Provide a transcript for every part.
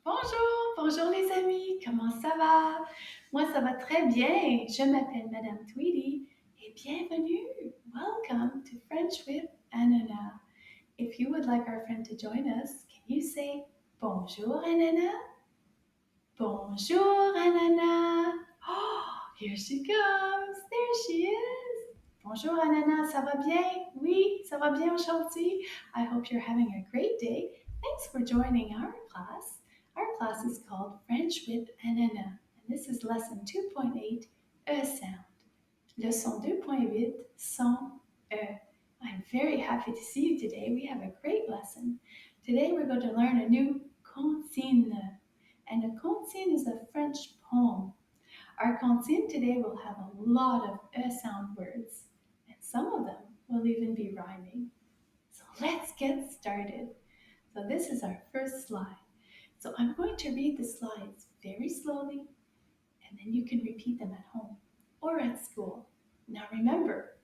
Bonjour, bonjour les amis, comment ça va? Moi ça va très bien, je m'appelle Madame Tweedy et bienvenue. Welcome to French with Ananas. If you would like our friend to join us, can you say bonjour Ananas? Bonjour Ananas. Oh, here she comes, there she is. Bonjour Ananas, ça va bien? Oui, ça va bien aujourd'hui. I hope you're having a great day. Thanks for joining our class. Our class is called French with Ananas, and this is lesson 2.8, E sound. Leçon 2.8, son E. I'm very happy to see you today. We have a great lesson. Today we're going to learn a new consigne. And a consigne is a French poem. Our consigne today will have a lot of E sound words, and some of them will even be rhyming. So let's get started. So this is our first slide. So I'm going to read the slides very slowly, and then you can repeat them at home or at school. Now remember,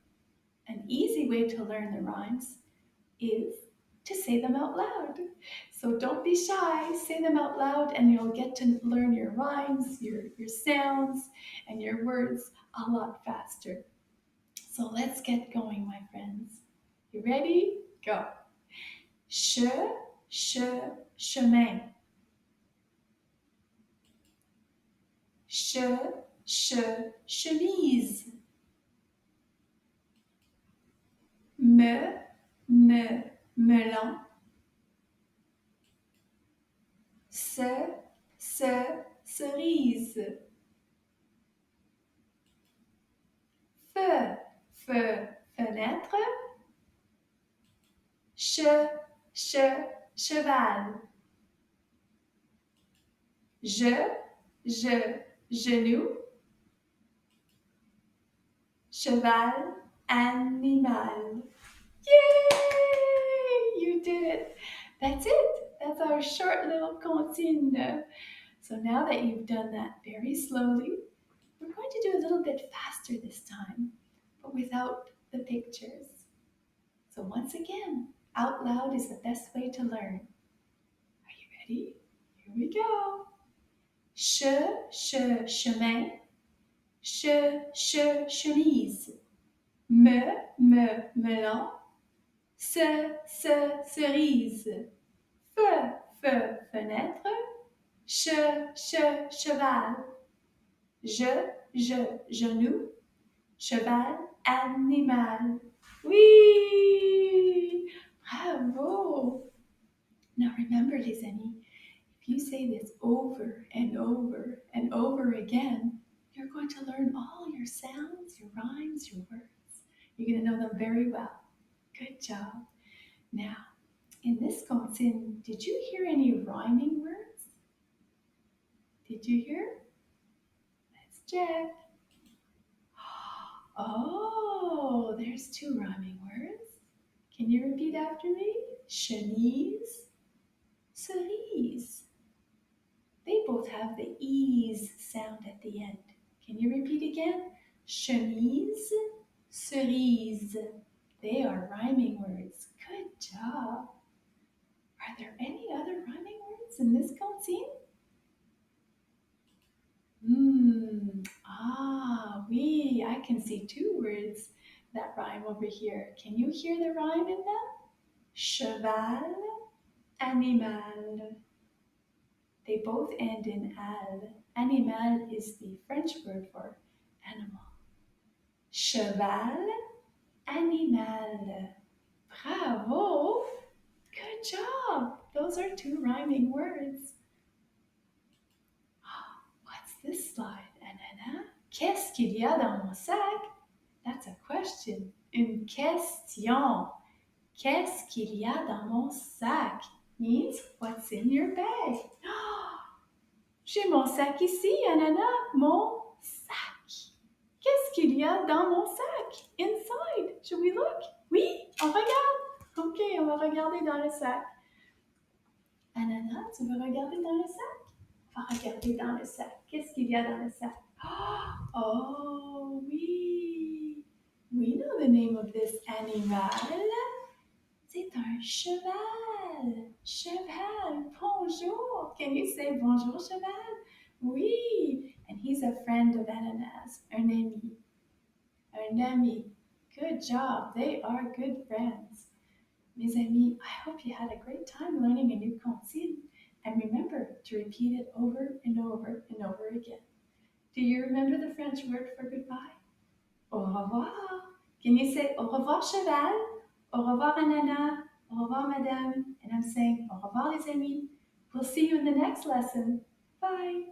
an easy way to learn the rhymes is to say them out loud. So don't be shy, say them out loud, and you'll get to learn your rhymes, your sounds, and your words a lot faster. So let's get going, my friends. You ready? Go. Che, chemin. Chemise. Melon. Cerise. Fenêtre. Che, cheval. Genou. Cheval, animal. Yay! You did it. That's it. That's our short little consigne. So now that you've done that very slowly, we're going to do a little bit faster this time, but without the pictures. So once again, out loud is the best way to learn. Are you ready? Here we go. Chemin. Chemise. Melon. Cerise. Fenêtre. Cheval. Genou. Cheval, animal. Oui! Bravo! Now remember, les amis, if you say this over and over and over again, you're going to learn all your sounds, your rhymes, your words. You're going to know them very well. Good job. Now, in this consigne, did you hear any rhyming words? Did you hear? Let's check. Oh, there's two rhyming words. Can you repeat after me? Chemise, cerise. They both have the ease sound at the end. Can you repeat again? Chemise, cerise. They are rhyming words. Good job. Are there any other rhyming words in this consigne? Oui, I can see two words that rhyme over here. Can you hear the rhyme in them? Cheval, animal. They both end in al. Animal is the French word for animal. Cheval, animal. Bravo! Good job! Those are two rhyming words. What's this slide, Anana? Qu'est-ce qu'il y a dans mon sac? That's a question. Une question. Qu'est-ce qu'il y a dans mon sac? Means what's in your bag? J'ai mon sac ici, Anana. Mon sac. Qu'est-ce qu'il y a dans mon sac? Inside. Should we look? Oui, on regarde. Ok, on va regarder dans le sac. Anana, tu veux regarder dans le sac? On va regarder dans le sac. Qu'est-ce qu'il y a dans le sac? Oh, oui. We know the name of this animal. C'est un cheval. Cheval, bonjour. Can you say bonjour, cheval? Oui. And he's a friend of Ananas, un ami. Un ami. Good job. They are good friends. Mes amis, I hope you had a great time learning a new comptine. And remember to repeat it over and over and over again. Do you remember the French word for goodbye? Au revoir. Can you say au revoir, cheval? Au revoir, Anana. Au revoir, madame. And I'm saying au revoir, les amis. We'll see you in the next lesson. Bye.